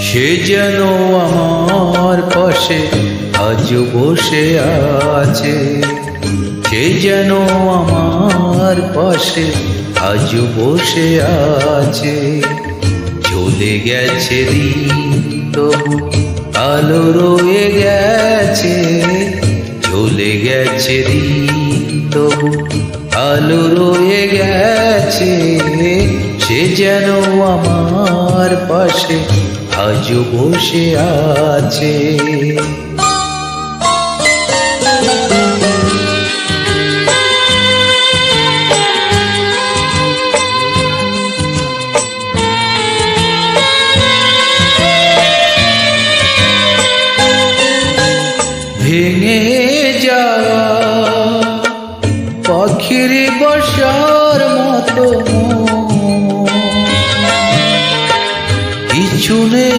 সে যেন আমার পাশে আজ বসে আছে, সে যেন আমার পাশে আজ বসে আছে। চলে গেছে দিন তবু আলো রয়ে গেছে, চলে গেছে দিন তবু আলো রয়ে গেছে। সে যেন আমার পাশে আজ বসে আছে।